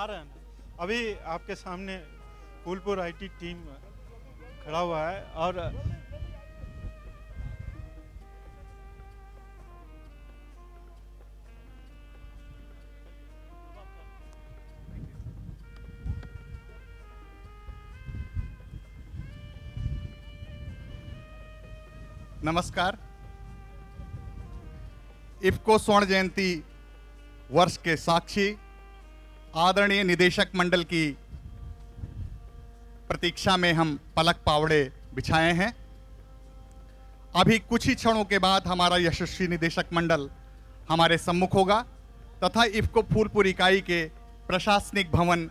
आ रहे हैं ना। अभी आपके सामने फूलपुर आईटी टीम खड़ा हुआ है और नमस्कार। इफ्को स्वर्ण जयंती वर्ष के साक्षी आदरणीय निदेशक मंडल की प्रतीक्षा में हम पलक पावड़े बिछाए हैं। अभी कुछ ही क्षणों के बाद हमारा यशस्वी निदेशक मंडल हमारे सम्मुख होगा तथा इफ्को फूलपुर इकाई के प्रशासनिक भवन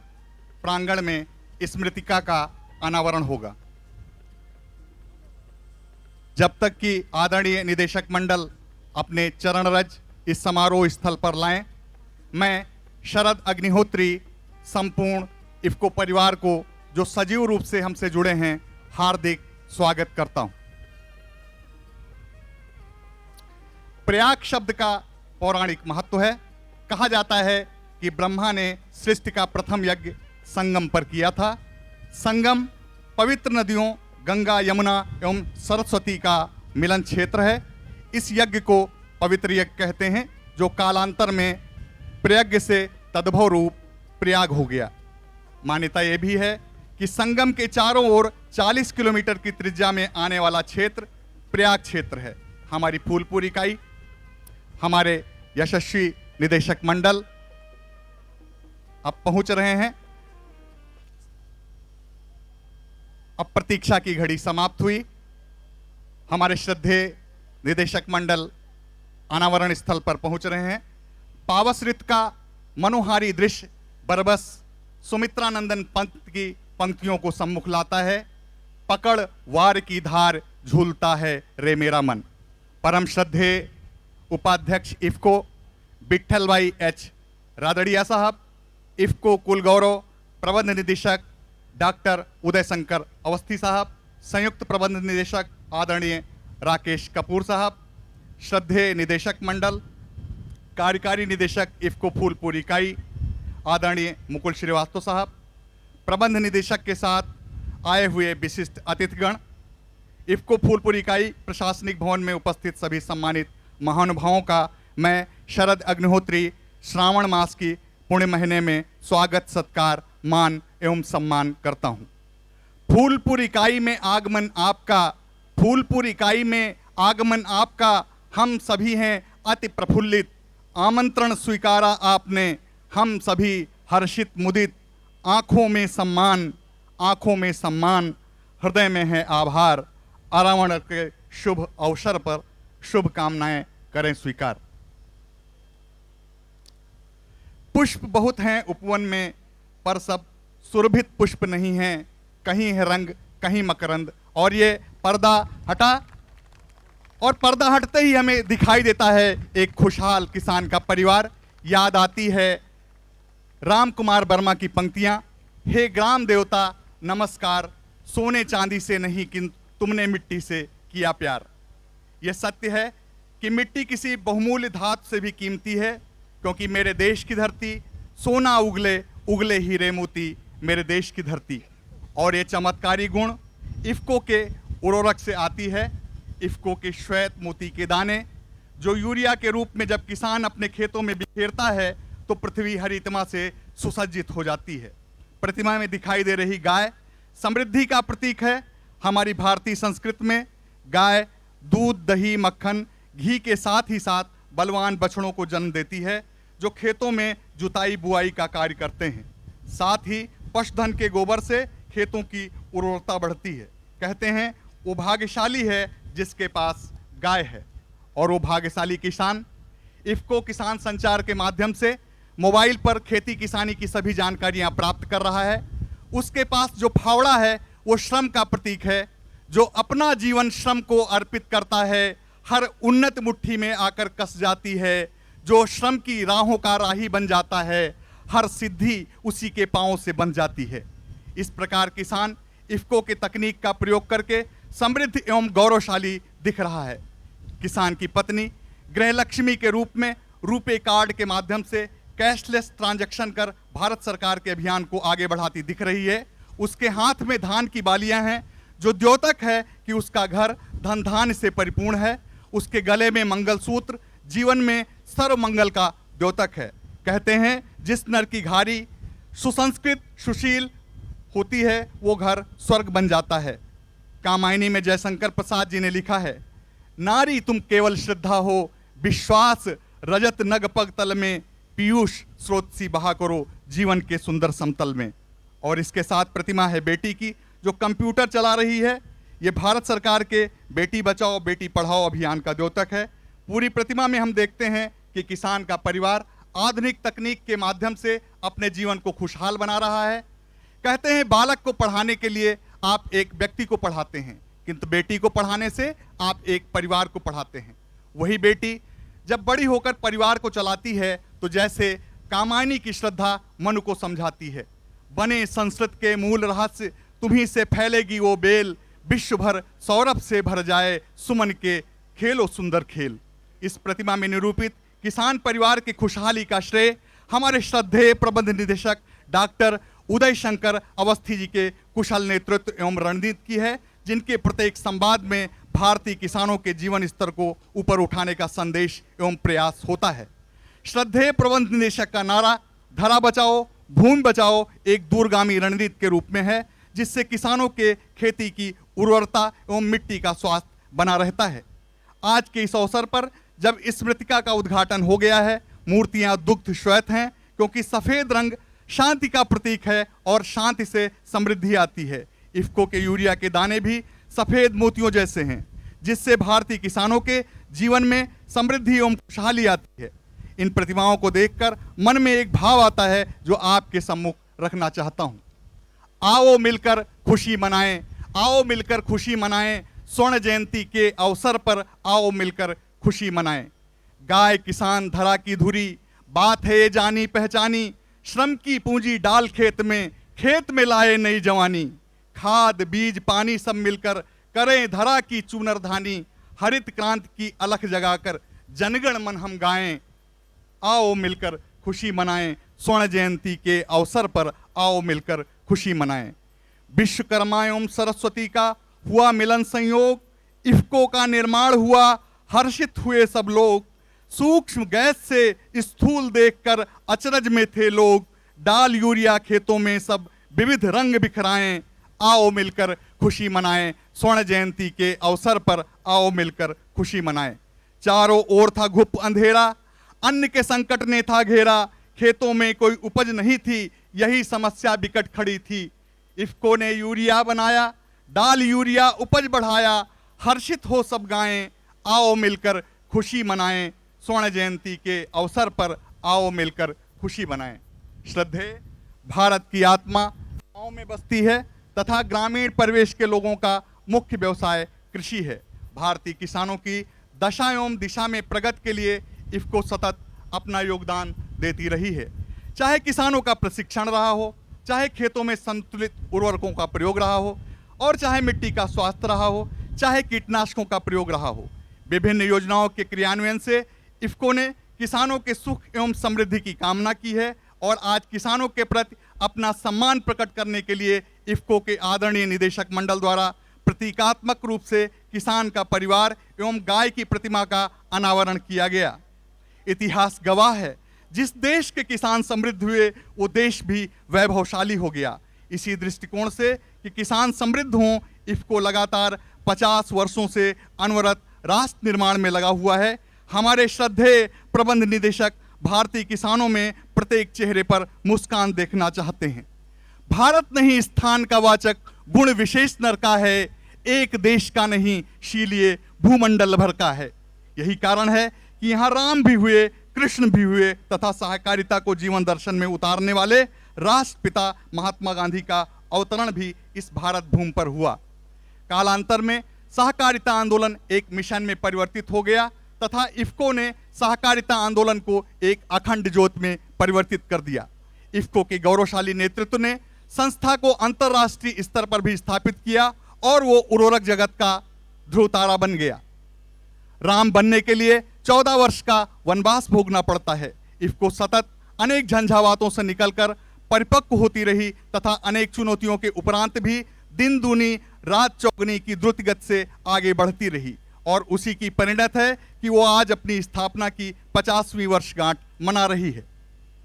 प्रांगण में स्मृतिका का अनावरण होगा। जब तक कि आदरणीय निदेशक मंडल अपने चरण रज इस समारोह स्थल पर लाएं, मैं शरद अग्निहोत्री संपूर्ण इफ्को परिवार को जो सजीव रूप से हमसे जुड़े हैं हार्दिक स्वागत करता हूं। प्रयाग शब्द का पौराणिक महत्व है। कहा जाता है कि ब्रह्मा ने सृष्टि का प्रथम यज्ञ संगम पर किया था। संगम पवित्र नदियों गंगा, यमुना एवं सरस्वती का मिलन क्षेत्र है। इस यज्ञ को पवित्र यज्ञ कहते हैं, जो कालांतर में प्रयज्ञ से तद्भव रूप प्रयाग हो गया। मान्यता यह भी है कि संगम के चारों ओर 40 किलोमीटर की त्रिज्या में आने वाला क्षेत्र प्रयाग क्षेत्र है। हमारी फूलपुर इकाई, हमारे यशस्वी निदेशक मंडल अब पहुंच रहे हैं। अब प्रतीक्षा की घड़ी समाप्त हुई। हमारे श्रद्धेय निदेशक मंडल अनावरण स्थल पर पहुंच रहे हैं। पावस ऋतु का मनोहारी दृश्य बरबस सुमित्रानंदन पंत की पंक्तियों को सम्मुख लाता है। पकड़ वार की धार झूलता है रे मेरा मन। परम श्रद्धेय उपाध्यक्ष इफ्को विट्ठल भाई एच रादड़िया साहब, इफ्को कुल गौरव प्रबंध निदेशक डॉक्टर उदय शंकर अवस्थी साहब, संयुक्त प्रबंध निदेशक आदरणीय राकेश कपूर साहब, श्रद्धेय निदेशक मंडल, कार्यकारी निदेशक इफ्को फूलपुर इकाई आदरणीय मुकुल श्रीवास्तव साहब, प्रबंध निदेशक के साथ आए हुए विशिष्ट अतिथिगण, इफ्को फूलपुर इकाई प्रशासनिक भवन में उपस्थित सभी सम्मानित महानुभावों का मैं शरद अग्निहोत्री श्रावण मास की पुण्य महीने में स्वागत, सत्कार, मान एवं सम्मान करता हूं। फूलपुर इकाई में आगमन आपका, फूलपुर इकाई में आगमन आपका, हम सभी हैं अति प्रफुल्लित। आमंत्रण स्वीकारा आपने, हम सभी हर्षित मुदित। आंखों में सम्मान, आंखों में सम्मान, हृदय में है आभार। आरावण के शुभ अवसर पर शुभकामनाएं करें स्वीकार। पुष्प बहुत हैं उपवन में, पर सब सुरभित पुष्प नहीं हैं। कहीं है रंग, कहीं मकरंद। और ये पर्दा हटा, और पर्दा हटते ही हमें दिखाई देता है एक खुशहाल किसान का परिवार। याद आती है राम कुमार वर्मा की पंक्तियां, हे ग्राम देवता नमस्कार, सोने चांदी से नहीं किंतु तुमने मिट्टी से किया प्यार। यह सत्य है कि मिट्टी किसी बहुमूल्य धातु से भी कीमती है, क्योंकि मेरे देश की धरती सोना उगले, उगले हीरे मोती मेरे देश की धरती। और ये चमत्कारी गुण इफ्को के उर्वरक से आती है। इफ्को के श्वेत मोती के दाने जो यूरिया के रूप में जब किसान अपने खेतों में बिखेरता है तो पृथ्वी हरितमा से सुसज्जित हो जाती है। प्रतिमा में दिखाई दे रही गाय समृद्धि का प्रतीक है। हमारी भारतीय संस्कृति में गाय दूध, दही, मक्खन, घी के साथ ही साथ बलवान बछड़ों को जन्म देती है, जो खेतों में जुताई बुआई का कार्य करते हैं। साथ ही पशुधन के गोबर से खेतों की उर्वरता बढ़ती है। कहते हैं वो भाग्यशाली है जिसके पास गाय है। और वो भाग्यशाली किसान इफ्को किसान संचार के माध्यम से मोबाइल पर खेती किसानी की सभी जानकारियां प्राप्त कर रहा है। उसके पास जो फावड़ा है वो श्रम का प्रतीक है, जो अपना जीवन श्रम को अर्पित करता है। हर उन्नत मुट्ठी में आकर कस जाती है, जो श्रम की राहों का राही बन जाता है। हर सिद्धि उसी के पांवों से बन जाती है। इस प्रकार किसान इफ्को के तकनीक का प्रयोग करके समृद्ध एवं गौरवशाली दिख रहा है। किसान की पत्नी गृहलक्ष्मी के रूप में रुपे कार्ड के माध्यम से कैशलेस ट्रांजैक्शन कर भारत सरकार के अभियान को आगे बढ़ाती दिख रही है। उसके हाथ में धान की बालियां हैं, जो द्योतक है कि उसका घर धन धान्य से परिपूर्ण है। उसके गले में मंगलसूत्र जीवन में सर्वमंगल का द्योतक है। कहते हैं जिस नर की घारी सुसंस्कृत सुशील होती है वो घर स्वर्ग बन जाता है। कामायनी में जयशंकर प्रसाद जी ने लिखा है, नारी तुम केवल श्रद्धा हो, विश्वास रजत नग पग तल में, पीयूष स्रोत सी बहा करो जीवन के सुंदर समतल में। और इसके साथ प्रतिमा है बेटी की, जो कंप्यूटर चला रही है। ये भारत सरकार के बेटी बचाओ बेटी पढ़ाओ अभियान का द्योतक है। पूरी प्रतिमा में हम देखते हैं कि किसान का परिवार आधुनिक तकनीक के माध्यम से अपने जीवन को खुशहाल बना रहा है। कहते हैं बालक को पढ़ाने के लिए आप एक व्यक्ति को पढ़ाते हैं, किंतु बेटी को पढ़ाने से आप एक परिवार को पढ़ाते हैं। वही बेटी जब बड़ी होकर परिवार को चलाती है तो जैसे कामायनी की श्रद्धा मनु को समझाती है, बने संस्कृत के मूल रहस्य तुम्ही से फैलेगी वो बेल, विश्व भर सौरभ से भर जाए सुमन के खेलो सुंदर खेल। इस प्रतिमा में निरूपित किसान परिवार की खुशहाली का श्रेय हमारे श्रद्धेय प्रबंध निदेशक डॉक्टर उदय शंकर अवस्थी जी के कुशल नेतृत्व एवं रणनीति की है, जिनके प्रत्येक संवाद में भारतीय किसानों के जीवन स्तर को ऊपर उठाने का संदेश एवं प्रयास होता है। श्रद्धेय प्रबंध निदेशक का नारा धरा बचाओ भूमि बचाओ एक दूरगामी रणनीति के रूप में है, जिससे किसानों के खेती की उर्वरता एवं मिट्टी का स्वास्थ्य बना रहता है। आज के इस अवसर पर जब इस मृतिका का उद्घाटन हो गया है, मूर्तियां दुग्ध श्वेत हैं, क्योंकि सफेद रंग शांति का प्रतीक है और शांति से समृद्धि आती है। इफ्को के यूरिया के दाने भी सफेद मोतियों जैसे हैं, जिससे भारतीय किसानों के जीवन में समृद्धि एवं खुशहाली आती है। इन प्रतिमाओं को देखकर मन में एक भाव आता है जो आपके सम्मुख रखना चाहता हूं। आओ मिलकर खुशी मनाएं, आओ मिलकर खुशी मनाएं, स्वर्ण जयंती के अवसर पर आओ मिलकर खुशी मनाएं। गाय किसान धरा की धुरी, बात है ये जानी पहचानी, श्रम की पूंजी डाल खेत में लाए नई जवानी। खाद बीज पानी सब मिलकर करें धरा की चूनर धानी, हरित क्रांति की अलख जगाकर जनगण मन हम गाएं। आओ मिलकर खुशी मनाएं, स्वर्ण जयंती के अवसर पर आओ मिलकर खुशी मनाएं। विश्वकर्मा एवं सरस्वती का हुआ मिलन संयोग, इफ्को का निर्माण हुआ हर्षित हुए सब लोग। सूक्ष्म गैस से स्थूल देखकर अचरज में थे लोग, डाल यूरिया खेतों में सब विविध रंग बिखराएं। आओ मिलकर खुशी मनाएं, स्वर्ण जयंती के अवसर पर आओ मिलकर खुशी मनाएं। चारों ओर था घुप अंधेरा, अन्न के संकट ने था घेरा, खेतों में कोई उपज नहीं थी, यही समस्या विकट खड़ी थी। इफ्को ने यूरिया बनाया, डाल यूरिया उपज बढ़ाया, हर्षित हो सब गाएं। आओ मिलकर खुशी मनाएं, स्वर्ण जयंती के अवसर पर आओ मिलकर खुशी मनाएं। श्रद्धेय भारत की आत्मा गाँव में बसती है तथा ग्रामीण परिवेश के लोगों का मुख्य व्यवसाय कृषि है। भारतीय किसानों की दशा एवं दिशा में प्रगति के लिए इफ्को सतत अपना योगदान देती रही है। चाहे किसानों का प्रशिक्षण रहा हो, चाहे खेतों में संतुलित उर्वरकों का प्रयोग रहा हो, और चाहे मिट्टी का स्वास्थ्य रहा हो, चाहे कीटनाशकों का प्रयोग रहा हो। विभिन्न योजनाओं के क्रियान्वयन से इफ्को ने किसानों के सुख एवं समृद्धि की कामना की है और आज किसानों के प्रति अपना सम्मान प्रकट करने के लिए इफ्को के आदरणीय निदेशक मंडल द्वारा प्रतीकात्मक रूप से किसान का परिवार एवं गाय की प्रतिमा का अनावरण किया गया। इतिहास गवाह है, जिस देश के किसान समृद्ध हुए वो देश भी वैभवशाली हो गया। इसी दृष्टिकोण से कि किसान समृद्ध हों, इफ्को लगातार 50 वर्षों से अनवरत राष्ट्र निर्माण में लगा हुआ है। हमारे श्रद्धेय प्रबंध निदेशक भारतीय किसानों में प्रत्येक चेहरे पर मुस्कान देखना चाहते हैं। भारत नहीं स्थान का वाचक गुण विशेष नर का है, एक देश का नहीं शीलिए भूमंडल भर का है। यही कारण है कि यहाँ राम भी हुए, कृष्ण भी हुए तथा सहकारिता को जीवन दर्शन में उतारने वाले राष्ट्रपिता महात्मा गांधी का अवतरण भी इस भारत भूमि पर हुआ। कालांतर में सहकारिता आंदोलन एक मिशन में परिवर्तित हो गया तथा इफ्को ने सहकारिता आंदोलन को एक अखंड ज्योत में परिवर्तित कर दिया। इफ्को के गौरवशाली नेतृत्व ने संस्था को अंतर्राष्ट्रीय स्तर पर भी स्थापित किया और वो उर्वरक जगत का ध्रुव तारा बन गया। राम बनने के लिए 14 वर्ष का वनवास भोगना पड़ता है। इफ्को सतत अनेक झंझावातों से निकलकर परिपक्व होती रही तथा अनेक चुनौतियों के उपरांत भी दिन दूनी रात चौगुनी की द्रुत गति से आगे बढ़ती रही और उसी की परिणत है कि वो आज अपनी स्थापना की 50वीं वर्षगांठ मना रही है।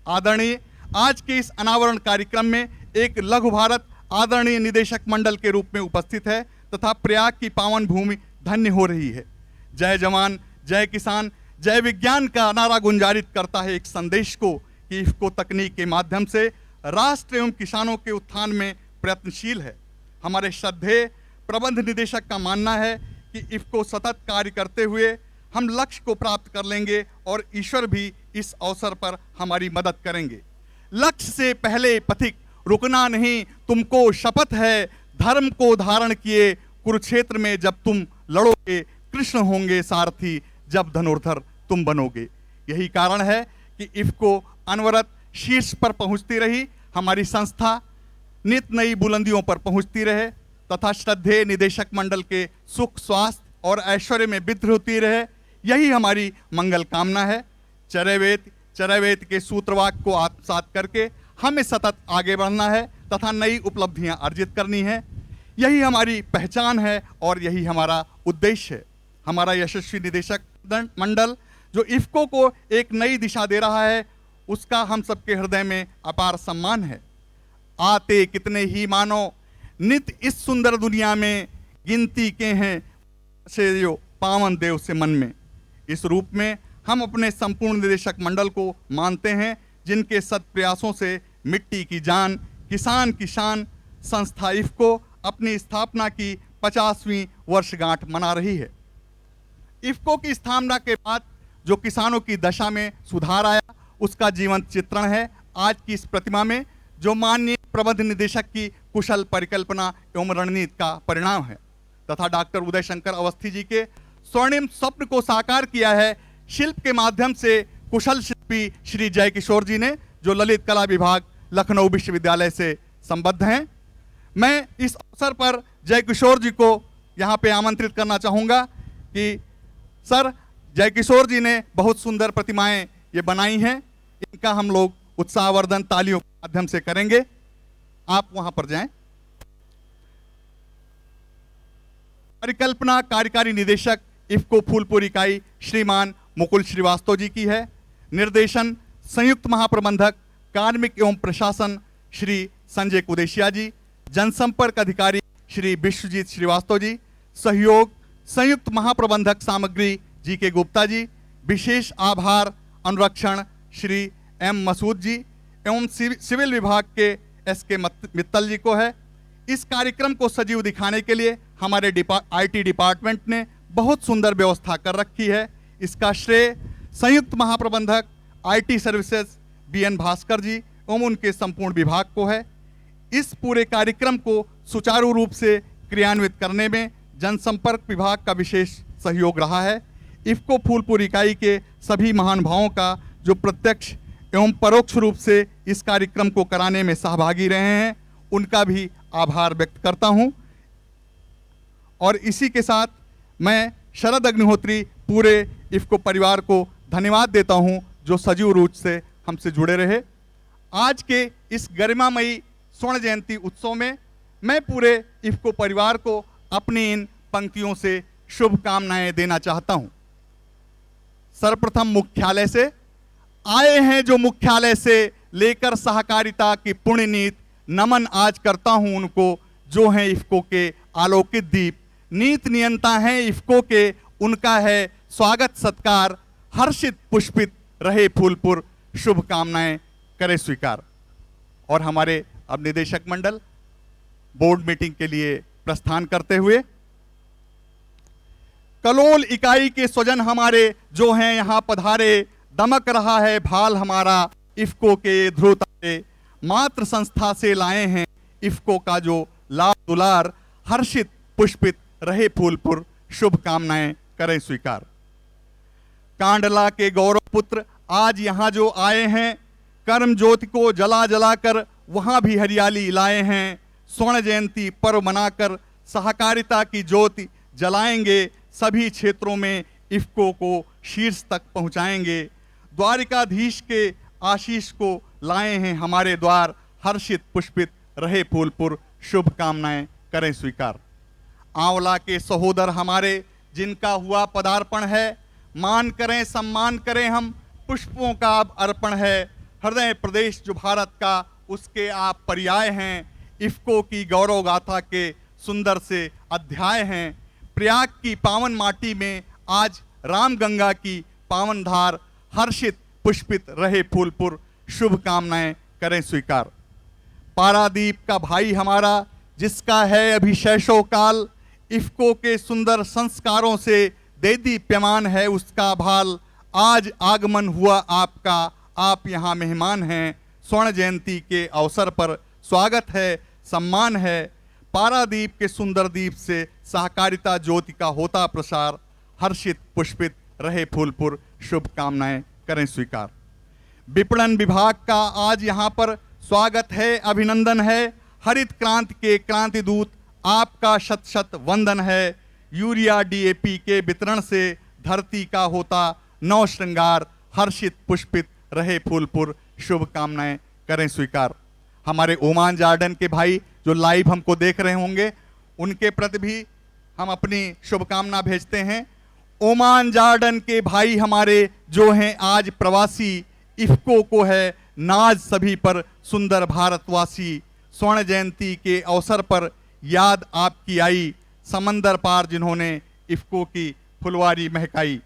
आदरणीय, आज के इस अनावरण कार्यक्रम में एक लघु भारत आदरणीय निदेशक मंडल के रूप में उपस्थित है तथा प्रयाग की पावन भूमि धन्य हो रही है। जय जवान, जय किसान, जय विज्ञान का नारा गुंजारित करता है एक संदेश को कि इफ्को तकनीक के माध्यम से राष्ट्र एवं किसानों के उत्थान में प्रयत्नशील है। हमारे श्रद्धेय प्रबंध निदेशक का मानना है कि इफ्को सतत कार्य करते हुए हम लक्ष्य को प्राप्त कर लेंगे और ईश्वर भी इस अवसर पर हमारी मदद करेंगे। लक्ष्य से पहले पथिक रुकना नहीं, तुमको शपथ है धर्म को धारण किए, कुरुक्षेत्र में जब तुम लड़ोगे कृष्ण होंगे सारथी, जब धनुर्धर तुम बनोगे। यही कारण है कि इफ्को अनवरत शीर्ष पर पहुंचती रही, हमारी संस्था नित नई बुलंदियों पर पहुंचती रहे तथा श्रद्धेय निदेशक मंडल के सुख स्वास्थ्य और ऐश्वर्य में वृद्धि होती रहे, यही हमारी मंगल कामना है। चरैवेद के सूत्रवाक्य को आत्मसात करके हमें सतत आगे बढ़ना है तथा नई उपलब्धियां अर्जित करनी है, यही हमारी पहचान है और यही हमारा उद्देश्य है। हमारा यशस्वी निदेशक मंडल जो इफ्को को एक नई दिशा दे रहा है, उसका हम सबके हृदय में अपार सम्मान है। आते कितने ही मानो नित इस सुंदर दुनिया में, गिनती के हैं से जो पावन देव से मन में। इस रूप में हम अपने संपूर्ण निदेशक मंडल को मानते हैं जिनके सत प्रयासों से मिट्टी की जान, किसान की शान संस्था इफ्को अपनी स्थापना की 50वीं वर्षगांठ मना रही है। इफ्को की स्थापना के बाद जो किसानों की दशा में सुधार आया, उसका जीवंत चित्रण है आज की इस प्रतिमा में, जो माननीय प्रबंध निदेशक की कुशल परिकल्पना एवं रणनीति का परिणाम है तथा डॉक्टर उदय शंकर अवस्थी जी के स्वर्णिम स्वप्न को साकार किया है शिल्प के माध्यम से कुशल शिल्पी श्री जयकिशोर जी ने, जो ललित कला विभाग लखनऊ विश्वविद्यालय से संबद्ध हैं। मैं इस अवसर पर जयकिशोर जी को यहाँ पे आमंत्रित करना चाहूँगा कि सर, जयकिशोर जी ने बहुत सुंदर प्रतिमाएं ये बनाई हैं, इनका हम लोग उत्साहवर्धन तालियों के माध्यम से करेंगे। आप वहां पर जाएं। परिकल्पना कार्यकारी निदेशक इफ्को फूलपुर इकाई श्रीमान मुकुल श्रीवास्तव जी की है। निर्देशन संयुक्त महाप्रबंधक कार्मिक एवं प्रशासन श्री संजय कुदेशिया जी, जनसंपर्क अधिकारी श्री विश्वजीत श्रीवास्तव जी, सहयोग संयुक्त महाप्रबंधक सामग्री जी के गुप्ता जी, विशेष आभार अनुरक्षण श्री एम मसूद जी एवं सिविल विभाग के SK मित्तल जी को है। इस कार्यक्रम को सजीव दिखाने के लिए हमारे IT डिपार्टमेंट ने बहुत सुंदर व्यवस्था कर रखी है। इसका श्रेय संयुक्त महाप्रबंधक IT सर्विसेज BN भास्कर जी एवं उनके संपूर्ण विभाग को है। इस पूरे कार्यक्रम को सुचारू रूप से क्रियान्वित करने में जनसंपर्क विभाग का विशेष सहयोग रहा है। इफ्को फूलपुर इकाई के सभी महानुभावों का जो प्रत्यक्ष एवं परोक्ष रूप से इस कार्यक्रम को कराने में सहभागी रहे हैं, उनका भी आभार व्यक्त करता हूं। और इसी के साथ मैं शरद अग्निहोत्री पूरे इफ्को परिवार को धन्यवाद देता हूं जो सजीव रूप से हमसे जुड़े रहे। आज के इस गरिमामयी स्वर्ण जयंती उत्सव में मैं पूरे इफ्को परिवार को अपनी इन पंक्तियों से शुभकामनाएं देना चाहता हूं। सर्वप्रथम मुख्यालय से आए हैं जो मुख्यालय से लेकर सहकारिता की पुण्य नीति, नमन आज करता हूं उनको जो हैं इफ्को के आलोकित दीप। नीति नियंता हैं इफ्को के, उनका है स्वागत सत्कार, हर्षित पुष्पित रहे फूलपुर, शुभकामनाएं करे स्वीकार। और हमारे अब निदेशक मंडल बोर्ड मीटिंग के लिए प्रस्थान करते हुए, कलोल इकाई के स्वजन हमारे जो हैं यहाँ पधारे, दमक रहा है भाल हमारा इफ्को के ध्रुव तारे, मात्र संस्था से लाए हैं इफ्को का जो लाभ दुलार, हर्षित पुष्पित रहे फूलपुर, शुभकामनाएं करें स्वीकार। कांडला के गौरव पुत्र आज यहाँ जो आए हैं, कर्म ज्योति को जला जलाकर वहां भी हरियाली लाए हैं। स्वर्ण जयंती पर्व मनाकर सहकारिता की ज्योति जलाएंगे, सभी क्षेत्रों में इफ्को को शीर्ष तक पहुंचाएंगे। द्वारिकाधीश के आशीष को लाए हैं हमारे द्वार, हर्षित पुष्पित रहे फूलपुर, शुभकामनाएं करें स्वीकार। आंवला के सहोदर हमारे जिनका हुआ पदार्पण है, मान करें सम्मान करें हम, पुष्पों का अब अर्पण है। हृदय प्रदेश जो भारत का उसके आप पर्याय हैं, इफ्को की गौरव गाथा के सुंदर से अध्याय हैं। प्रयाग की पावन माटी में आज राम गंगा की पावन धार, हर्षित पुष्पित रहे फूलपुर, शुभकामनाएं करें स्वीकार। पारादीप का भाई हमारा जिसका है अभिशेषो काल, इफ्को के सुंदर संस्कारों से दे दीप्यमान है उसका भाल। आज आगमन हुआ आपका, आप यहाँ मेहमान हैं, स्वर्ण जयंती के अवसर पर स्वागत है, सम्मान है। पारादीप के सुंदर दीप से सहकारिता ज्योति का होता प्रसार, हर्षित पुष्पित रहे फूलपुर, शुभकामनाएं करें स्वीकार। विपणन विभाग का आज यहाँ पर स्वागत है, अभिनंदन है। हरित क्रांति के क्रांति दूत आपका शत शत वंदन है। यूरिया डीएपी के वितरण से धरती का होता नव श्रृंगार, हर्षित पुष्पित रहे फूलपुर, शुभकामनाएं करें स्वीकार। हमारे ओमान जार्डन के भाई जो लाइव हमको देख रहे होंगे, उनके प्रति भी हम अपनी शुभकामना भेजते हैं। ओमान जार्डन के भाई हमारे जो हैं आज प्रवासी, इफ्को को है नाज सभी पर सुंदर भारतवासी। स्वर्ण जयंती के अवसर पर याद आपकी आई, समंदर पार जिन्होंने इफ्को की फुलवारी महकाई।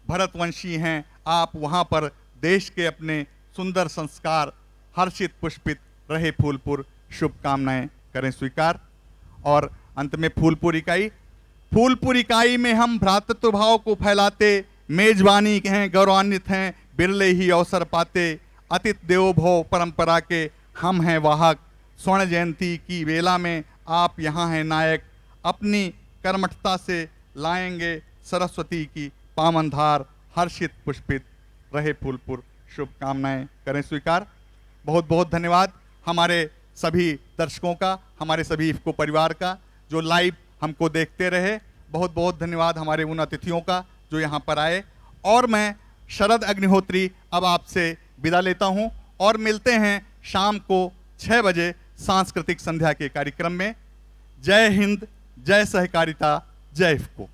भरतवंशी हैं आप वहाँ पर, देश के अपने सुंदर संस्कार, हर्षित पुष्पित रहे फूलपुर, शुभकामनाएं करें स्वीकार। और अंत में फूलपुर इकाई में हम भ्रातृत्व भाव को फैलाते, मेजबानी हैं गौरवान्वित हैं, बिरले ही अवसर पाते। अतिथि देवो भव परंपरा के हम हैं वाहक, स्वर्ण जयंती की वेला में आप यहाँ हैं नायक। अपनी कर्मठता से लाएंगे सरस्वती की पावन धार, हर्षित पुष्पित रहे फूलपुर, शुभकामनाएं करें स्वीकार। बहुत बहुत धन्यवाद हमारे सभी दर्शकों का, हमारे सभी इफ्को परिवार का जो लाइव हमको देखते रहे। बहुत बहुत धन्यवाद हमारे उन अतिथियों का जो यहाँ पर आए। और मैं शरद अग्निहोत्री अब आपसे विदा लेता हूँ और मिलते हैं शाम को 6 बजे सांस्कृतिक संध्या के कार्यक्रम में। जय हिंद, जय सहकारिता, जय इफ्को।